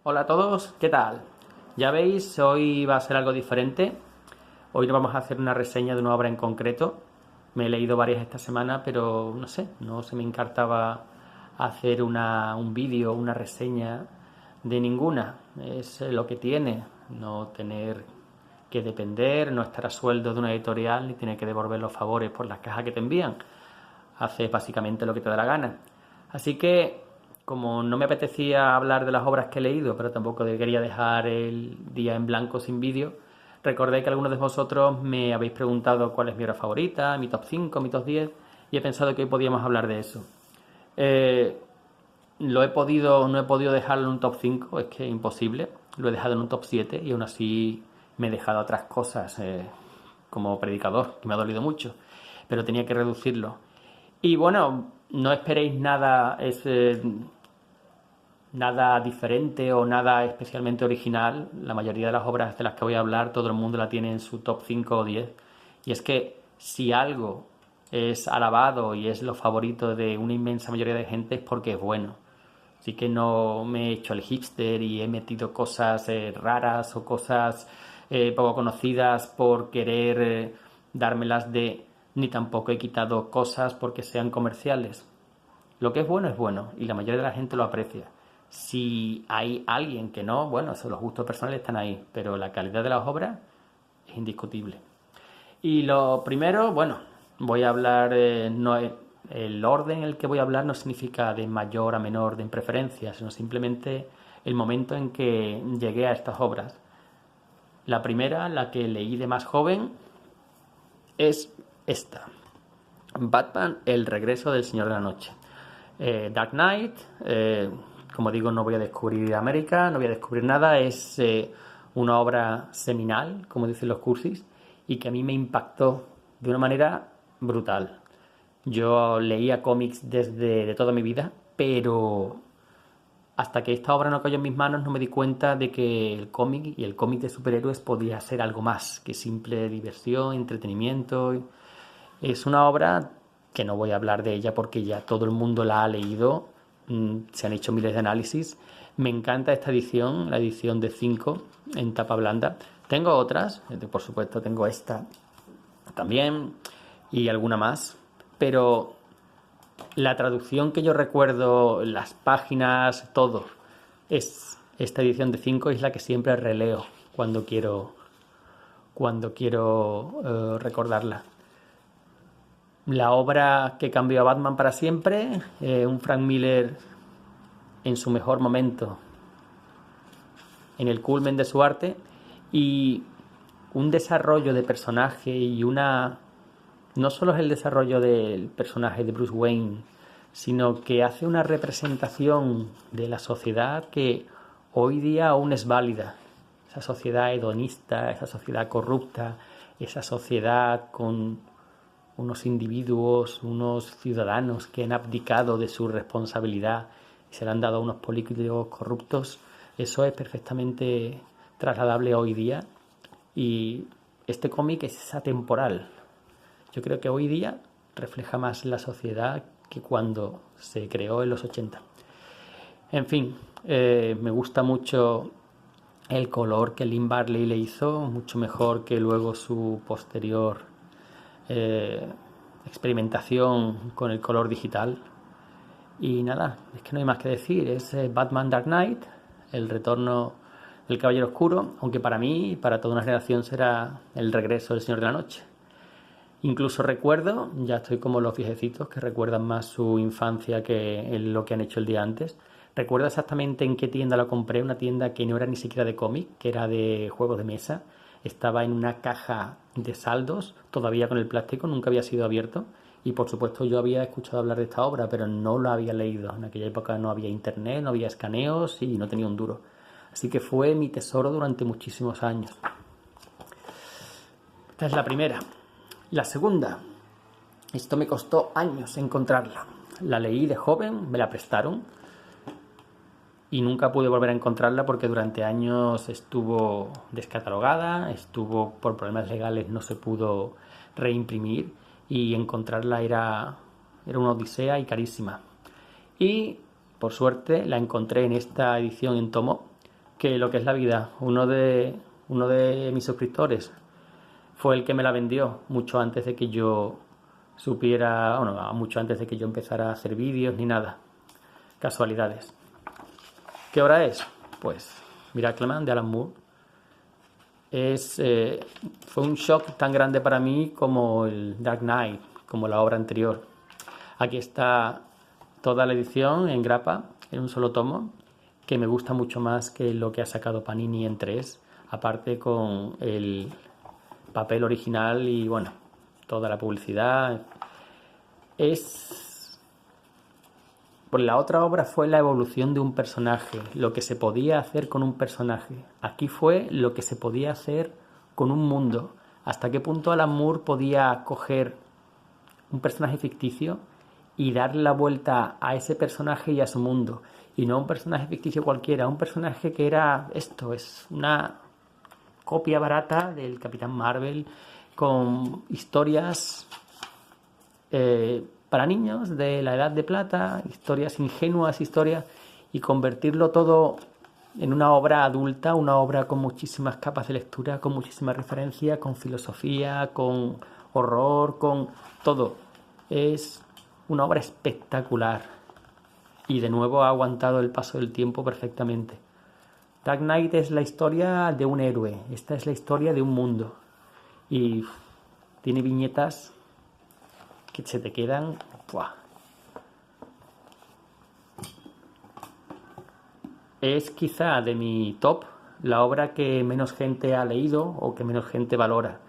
Hola a todos, ¿qué tal? Ya veis, hoy va a ser algo diferente. Hoy no vamos a hacer una reseña de una obra en concreto. Me he leído varias esta semana, pero no sé, no se me encartaba hacer un vídeo, una reseña de ninguna. Es lo que tiene, no tener que depender, no estar a sueldo de una editorial ni tener que devolver los favores por las cajas que te envían. Haces básicamente lo que te da la gana. Así que, como no me apetecía hablar de las obras que he leído, pero tampoco quería dejar el día en blanco sin vídeo, recordé que algunos de vosotros me habéis preguntado cuál es mi obra favorita, mi top 5, mi top 10, y he pensado que hoy podíamos hablar de eso. Eh, no he podido dejarlo en un top 5, es que es imposible. Lo he dejado en un top 7 y aún así me he dejado otras cosas como predicador, que me ha dolido mucho, pero tenía que reducirlo. Y bueno, no esperéis nada diferente o nada especialmente original. La mayoría de las obras de las que voy a hablar, todo el mundo la tiene en su top 5 o 10. Y es que si algo es alabado y es lo favorito de una inmensa mayoría de gente es porque es bueno. Así que no me he hecho el hipster y he metido cosas raras o cosas poco conocidas por querer dármelas de... Ni tampoco he quitado cosas porque sean comerciales. Lo que es bueno y la mayoría de la gente lo aprecia. Si hay alguien que no, bueno, los gustos personales están ahí, pero la calidad de las obras es indiscutible. Y lo primero, bueno, voy a hablar, el orden en el que voy a hablar no significa de mayor a menor de preferencia, sino simplemente el momento en que llegué a estas obras. La primera, la que leí de más joven, es esta. Batman, el regreso del Señor de la Noche. Dark Knight, como digo, no voy a descubrir América, no voy a descubrir nada, es una obra seminal, como dicen los cursis, y que a mí me impactó de una manera brutal. Yo leía cómics desde de toda mi vida, pero hasta que esta obra no cayó en mis manos no me di cuenta de que el cómic y el cómic de superhéroes podía ser algo más que simple diversión, entretenimiento. Es una obra que no voy a hablar de ella porque ya todo el mundo la ha leído, se han hecho miles de análisis. Me encanta esta edición, la edición de 5 en tapa blanda. Tengo otras, por supuesto tengo esta también y alguna más, pero la traducción que yo recuerdo, las páginas, todo, es esta edición de 5 es la que siempre releo cuando quiero recordarla. La obra que cambió a Batman para siempre, un Frank Miller en su mejor momento, en el culmen de su arte, y un desarrollo de personaje y una... No solo es el desarrollo del personaje de Bruce Wayne, sino que hace una representación de la sociedad que hoy día aún es válida. Esa sociedad hedonista, esa sociedad corrupta, esa sociedad con unos individuos, unos ciudadanos que han abdicado de su responsabilidad y se le han dado a unos políticos corruptos, eso es perfectamente trasladable hoy día y este cómic es atemporal. Yo creo que hoy día refleja más la sociedad que cuando se creó en los 80. En fin, me gusta mucho el color que Lynn Barley le hizo, mucho mejor que luego su posterior experimentación con el color digital. Y nada, es que no hay más que decir, es Batman Dark Knight, el retorno del Caballero Oscuro, aunque para mí y para toda una generación será el regreso del Señor de la Noche. Incluso recuerdo, ya estoy como los viejecitos que recuerdan más su infancia que lo que han hecho el día antes. Recuerdo exactamente en qué tienda lo compré, una tienda que no era ni siquiera de cómic, que era de juegos de mesa. Estaba en una caja de saldos, todavía con el plástico, nunca había sido abierto. Y por supuesto yo había escuchado hablar de esta obra, pero no la había leído. En aquella época no había internet, no había escaneos y no tenía un duro. Así que fue mi tesoro durante muchísimos años. Esta es la primera. La segunda, esto me costó años encontrarla. La leí de joven, me la prestaron y nunca pude volver a encontrarla porque durante años estuvo descatalogada, por problemas legales no se pudo reimprimir y encontrarla era una odisea y carísima. Y por suerte la encontré en esta edición en tomo que lo que es la vida. Uno de mis suscriptores fue el que me la vendió mucho antes de que yo supiera, bueno, mucho antes de que yo empezara a hacer vídeos ni nada. Casualidades. ¿Qué hora es? Pues Miracleman de Alan Moore. Fue un shock tan grande para mí como el Dark Knight, como la obra anterior. Aquí está toda la edición en grapa, en un solo tomo, que me gusta mucho más que lo que ha sacado Panini en 3, aparte con el papel original y bueno, toda la publicidad. Pues la otra obra fue la evolución de un personaje, lo que se podía hacer con un personaje. Aquí fue lo que se podía hacer con un mundo. Hasta qué punto Alan Moore podía coger un personaje ficticio y darle la vuelta a ese personaje y a su mundo. Y no un personaje ficticio cualquiera, un personaje que era esto, es una copia barata del Capitán Marvel con historias para niños de la Edad de Plata, historias ingenuas, y convertirlo todo en una obra adulta, una obra con muchísimas capas de lectura, con muchísima referencia, con filosofía, con horror, con todo. Es una obra espectacular y de nuevo ha aguantado el paso del tiempo perfectamente. Dark Knight es la historia de un héroe, esta es la historia de un mundo y tiene viñetas que se te quedan. ¡Buah! Es quizá de mi top la obra que menos gente ha leído o que menos gente valora.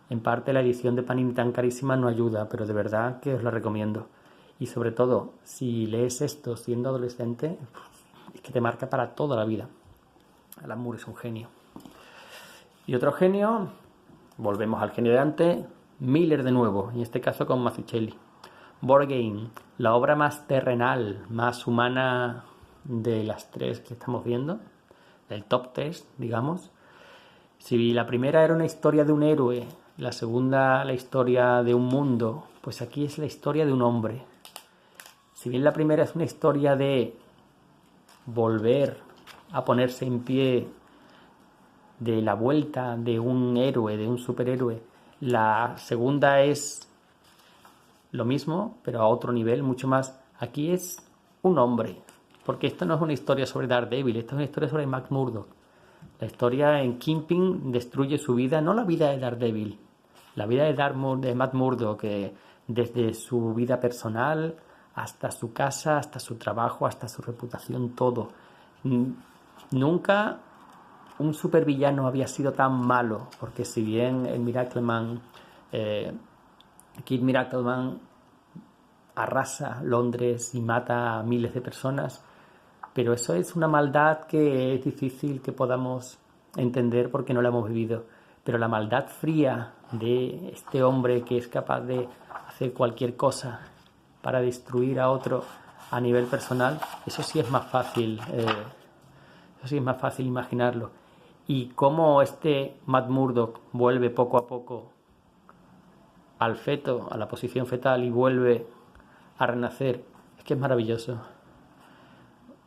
En parte la edición de Panini tan carísima no ayuda, pero de verdad que os la recomiendo. Y sobre todo, si lees esto siendo adolescente, es que te marca para toda la vida. Alan Moore es un genio. Y otro genio, volvemos al genio de antes, Miller de nuevo, en este caso con Mazzucchelli. Board Game, la obra más terrenal, más humana de las tres que estamos viendo, del top 3, digamos. Si la primera era una historia de un héroe, la segunda la historia de un mundo, pues aquí es la historia de un hombre. Si bien la primera es una historia de volver a ponerse en pie, de la vuelta de un héroe, de un superhéroe, la segunda es lo mismo, pero a otro nivel, mucho más. Aquí es un hombre, porque esto no es una historia sobre Daredevil, esto es una historia sobre Matt Murdock. La historia en Kingpin destruye su vida, no la vida de Daredevil, la vida de Matt Murdock, que desde su vida personal hasta su casa, hasta su trabajo, hasta su reputación, todo. Nunca un supervillano había sido tan malo, porque si bien el Miracleman, Kid Miracleman arrasa Londres y mata a miles de personas, pero eso es una maldad que es difícil que podamos entender porque no la hemos vivido. Pero la maldad fría de este hombre que es capaz de hacer cualquier cosa para destruir a otro a nivel personal, eso sí es más fácil, imaginarlo. Y cómo este Matt Murdock vuelve poco a poco al feto, a la posición fetal, y vuelve a renacer, es que es maravilloso.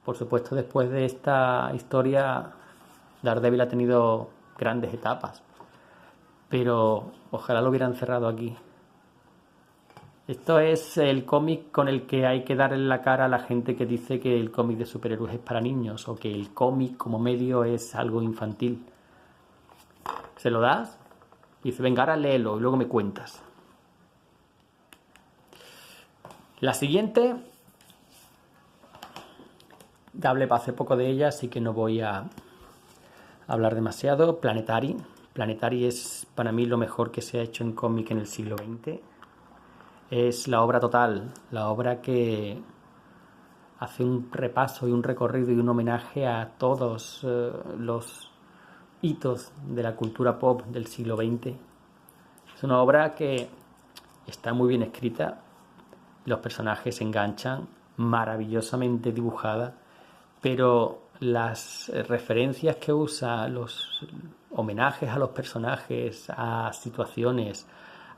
Por supuesto, después de esta historia, Daredevil ha tenido grandes etapas, pero ojalá lo hubieran cerrado aquí. Esto es el cómic con el que hay que darle la cara a la gente que dice que el cómic de superhéroes es para niños o que el cómic como medio es algo infantil. Se lo das y dice, venga, ahora léelo y luego me cuentas. La siguiente, ya hablé hace poco de ella, así que no voy a hablar demasiado. Planetary. Planetary es para mí lo mejor que se ha hecho en cómic en el siglo XX. Es la obra total, la obra que hace un repaso y un recorrido y un homenaje a todos los hitos de la cultura pop del siglo XX. Es una obra que está muy bien escrita, los personajes se enganchan, maravillosamente dibujada, pero las referencias que usa, los homenajes a los personajes, a situaciones,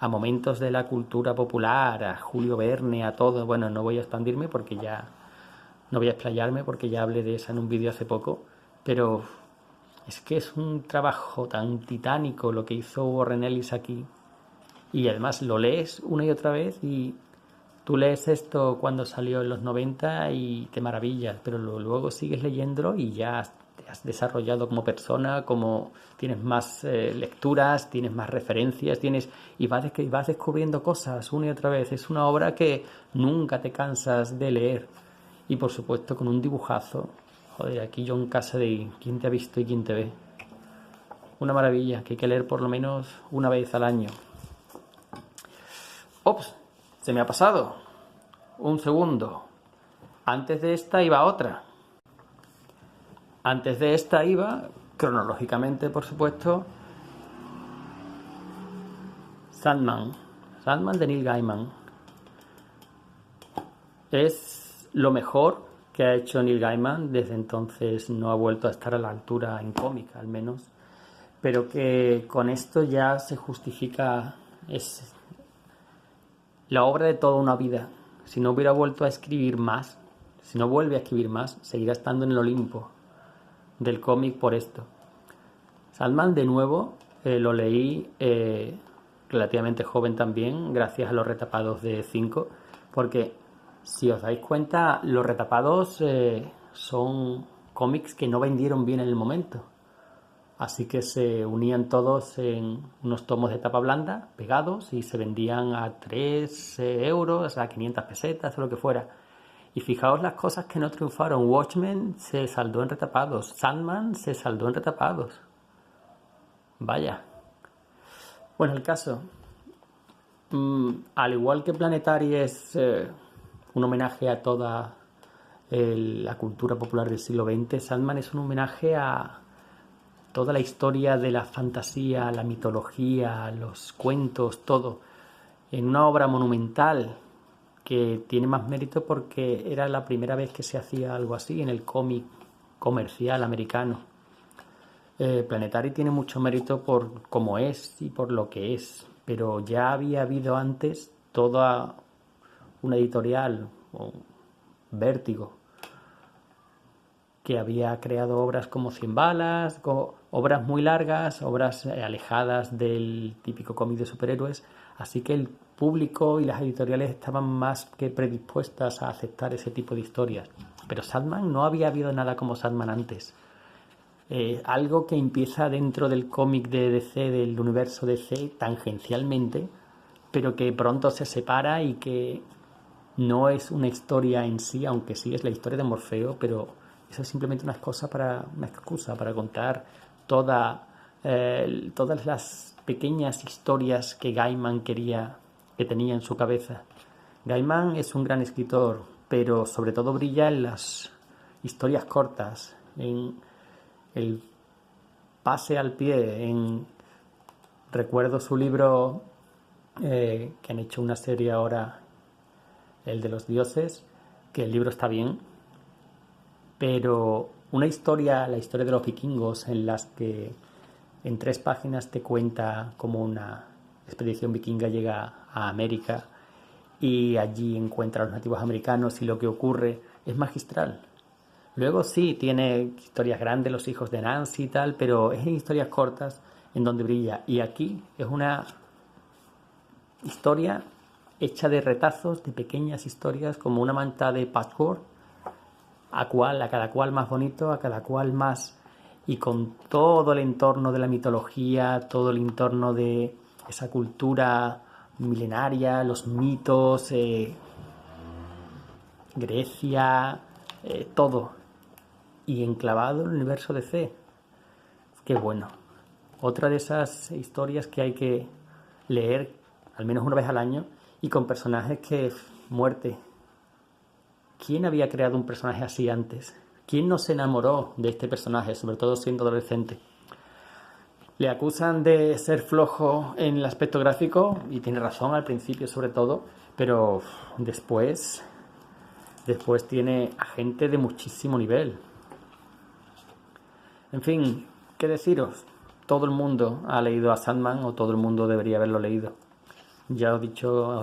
a momentos de la cultura popular, a Julio Verne, a todo. Bueno, no voy a expandirme porque ya no voy a explayarme porque ya hablé de esa en un vídeo hace poco, pero es que es un trabajo tan titánico lo que hizo Warren Ellis aquí. Y además lo lees una y otra vez y tú lees esto cuando salió en los 90 y te maravillas, pero luego sigues leyéndolo y ya te has desarrollado como persona, como tienes más lecturas, tienes más referencias, y vas descubriendo cosas una y otra vez. Es una obra que nunca te cansas de leer. Y por supuesto con un dibujazo. Joder, aquí John Cassaday, ¿quién te ha visto y quién te ve? Una maravilla que hay que leer por lo menos una vez al año. ¡Ops! Se me ha pasado. Un segundo. Antes de esta iba otra. Antes de esta iba, cronológicamente por supuesto, Sandman. Sandman de Neil Gaiman. Es lo mejor que ha hecho Neil Gaiman. Desde entonces no ha vuelto a estar a la altura en cómic, al menos. Pero que con esto ya se justifica... Es la obra de toda una vida. Si no hubiera vuelto a escribir más, si no vuelve a escribir más, seguirá estando en el Olimpo del cómic por esto. Sandman, de nuevo, lo leí relativamente joven también, gracias a los retapados de 5, porque si os dais cuenta, los retapados son cómics que no vendieron bien en el momento. Así que se unían todos en unos tomos de tapa blanda, pegados, y se vendían a 3 euros, a 500 pesetas o lo que fuera. Y fijaos las cosas que no triunfaron. Watchmen se saldó en retapados. Sandman se saldó en retapados. Vaya. Bueno, el caso. Al igual que Planetary es un homenaje a toda la cultura popular del siglo XX, Sandman es un homenaje a toda la historia de la fantasía, la mitología, los cuentos, todo, en una obra monumental que tiene más mérito porque era la primera vez que se hacía algo así en el cómic comercial americano. Planetary tiene mucho mérito por cómo es y por lo que es, pero ya había habido antes toda una editorial, Vértigo, que había creado obras como 100 balas, obras muy largas, obras alejadas del típico cómic de superhéroes, así que el público y las editoriales estaban más que predispuestas a aceptar ese tipo de historias. Pero Sandman, no había habido nada como Sandman antes. Algo que empieza dentro del cómic de DC, del universo DC, tangencialmente, pero que pronto se separa y que no es una historia en sí, aunque sí es la historia de Morfeo, pero eso es simplemente una excusa para contar todas las pequeñas historias que Gaiman que tenía en su cabeza. Gaiman es un gran escritor, pero sobre todo brilla en las historias cortas, en el pase al pie. Recuerdo su libro que han hecho una serie ahora, el de los dioses, que el libro está bien, pero la historia de los vikingos, en las que en 3 páginas te cuenta cómo una expedición vikinga llega a América y allí encuentra a los nativos americanos y lo que ocurre, es magistral. Luego sí, tiene historias grandes, los hijos de Nancy y tal, pero es en historias cortas en donde brilla. Y aquí es una historia hecha de retazos, de pequeñas historias, como una manta de patchwork, a cada cual más bonito, a cada cual más, y con todo el entorno de la mitología, todo el entorno de esa cultura milenaria, los mitos, Grecia, todo, y enclavado en el universo de DC. Qué bueno. Otra de esas historias que hay que leer al menos una vez al año, y con personajes que muerte. ¿Quién había creado un personaje así antes? ¿Quién no se enamoró de este personaje, sobre todo siendo adolescente? Le acusan de ser flojo en el aspecto gráfico, y tiene razón al principio sobre todo, pero después tiene a gente de muchísimo nivel. En fin, ¿qué deciros? Todo el mundo ha leído a Sandman, o todo el mundo debería haberlo leído. Ya os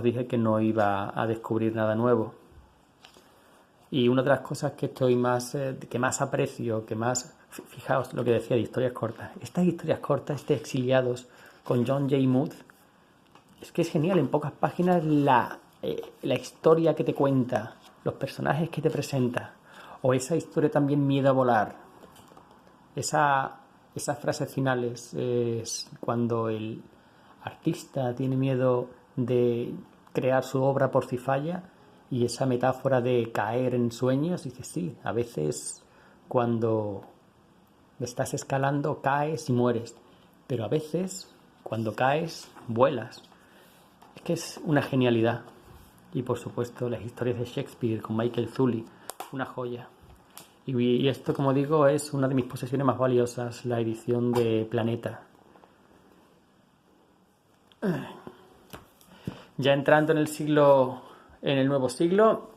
dije que no iba a descubrir nada nuevo. Y una de las cosas que estoy que más aprecio, fijaos lo que decía de historias cortas. Estas historias cortas, Exiliados, con John J. Muth, es que es genial. En pocas páginas la historia que te cuenta, los personajes que te presenta, o esa historia también, Miedo a volar. Esas frases finales, es cuando el artista tiene miedo de crear su obra por si falla, y esa metáfora de caer en sueños, dice, sí, a veces cuando estás escalando caes y mueres, pero a veces cuando caes vuelas. Es que es una genialidad. Y por supuesto las historias de Shakespeare con Michael Zully, una joya. Y esto, como digo, es una de mis posesiones más valiosas, la edición de Planeta. Ya entrando en el nuevo siglo,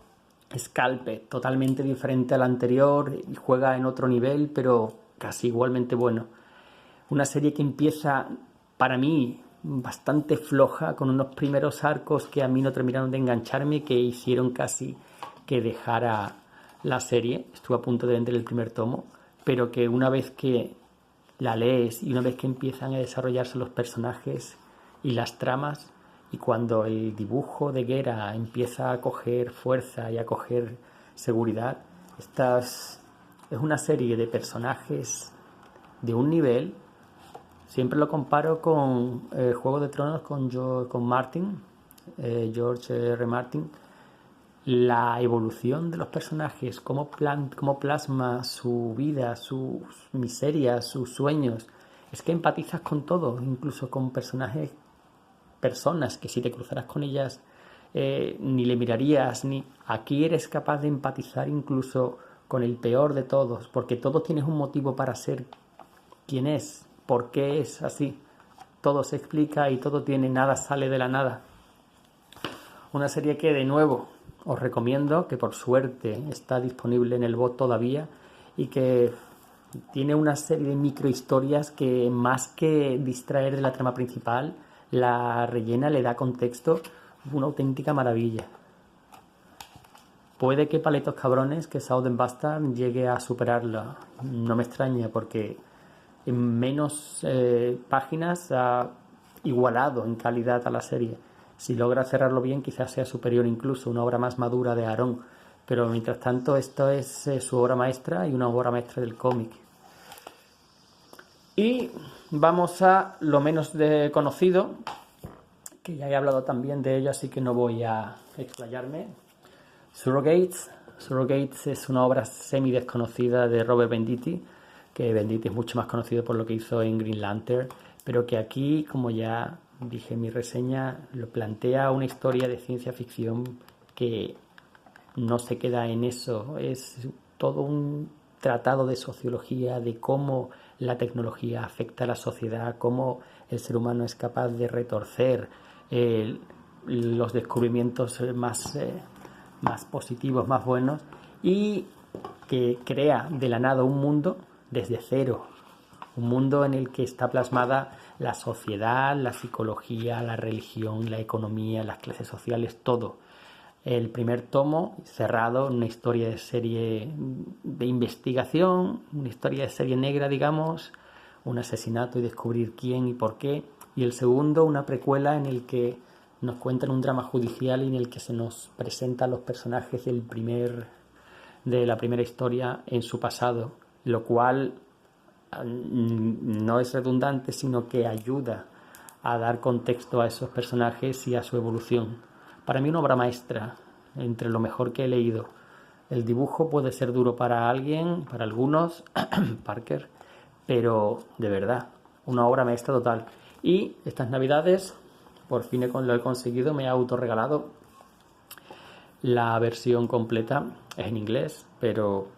Scalpe, totalmente diferente al anterior y juega en otro nivel, pero casi igualmente bueno. Una serie que empieza, para mí, bastante floja, con unos primeros arcos que a mí no terminaron de engancharme, que hicieron casi que dejara la serie. Estuve a punto de vender el primer tomo, pero que una vez que la lees y una vez que empiezan a desarrollarse los personajes y las tramas, y cuando el dibujo de Guerra empieza a coger fuerza y a coger seguridad, esta es una serie de personajes de un nivel. Siempre lo comparo con Juego de Tronos, con Martin, George R. Martin. La evolución de los personajes, cómo plasma su vida, sus miserias, sus sueños. Es que empatizas con todo, incluso con personas que si te cruzaras con ellas ni le mirarías, Aquí eres capaz de empatizar incluso con el peor de todos, porque todos tienes un motivo para ser quien es, por qué es así. Todo se explica y nada sale de la nada. Una serie que, de nuevo, os recomiendo, que por suerte está disponible en el bot todavía, y que tiene una serie de microhistorias que, más que distraer de la trama principal, la rellena, le da contexto, una auténtica maravilla. Puede que Paletos Cabrones, que Southern Bastard, llegue a superarla. No me extraña, porque en menos páginas ha igualado en calidad a la serie. Si logra cerrarlo bien, quizás sea superior incluso, una obra más madura de Aaron. Pero mientras tanto, esto es su obra maestra y una obra maestra del cómic. Y vamos a lo menos conocido, que ya he hablado también de ello, así que no voy a explayarme. Surrogates. Surrogates es una obra semi desconocida de Robert Venditti, que Venditti es mucho más conocido por lo que hizo en Green Lantern, pero que aquí, como ya dije en mi reseña, lo plantea una historia de ciencia ficción que no se queda en eso, es todo un tratado de sociología, de cómo la tecnología afecta a la sociedad, cómo el ser humano es capaz de retorcer los descubrimientos más positivos, más buenos, y que crea de la nada un mundo desde cero, un mundo en el que está plasmada la sociedad, la psicología, la religión, la economía, las clases sociales, todo. El primer tomo cerrado, una historia de serie de investigación, una historia de serie negra, digamos, un asesinato y descubrir quién y por qué. Y el segundo, una precuela en el que nos cuentan un drama judicial y en el que se nos presentan los personajes de la primera historia en su pasado, lo cual no es redundante, sino que ayuda a dar contexto a esos personajes y a su evolución. Para mí, una obra maestra, entre lo mejor que he leído. El dibujo puede ser duro para alguien, para algunos, Parker, pero de verdad, una obra maestra total. Y estas navidades, por fin lo he conseguido, me he autorregalado la versión completa. Es en inglés, pero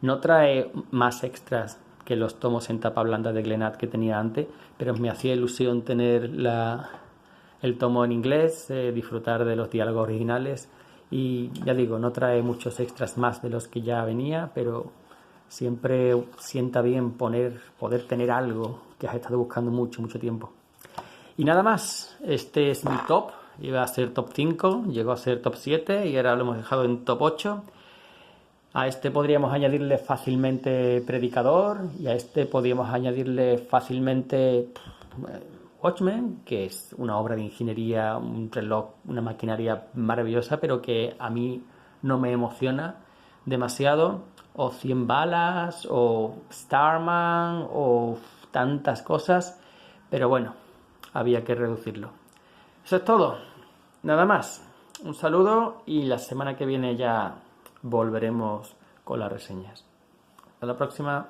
no trae más extras que los tomos en tapa blanda de Glenad que tenía antes, pero me hacía ilusión tener el tomo en inglés, disfrutar de los diálogos originales, y ya digo, no trae muchos extras más de los que ya venía, pero siempre sienta bien poder tener algo que has estado buscando mucho tiempo. Y nada más, este es mi top. Iba a ser top 5, llegó a ser top 7 y ahora lo hemos dejado en top 8. A este podríamos añadirle fácilmente Predicador y a este podríamos añadirle fácilmente Watchmen, que es una obra de ingeniería, un reloj, una maquinaria maravillosa, pero que a mí no me emociona demasiado. O 100 balas, o Starman, o tantas cosas, pero bueno, había que reducirlo. Eso es todo, nada más. Un saludo y la semana que viene ya volveremos con las reseñas. Hasta la próxima.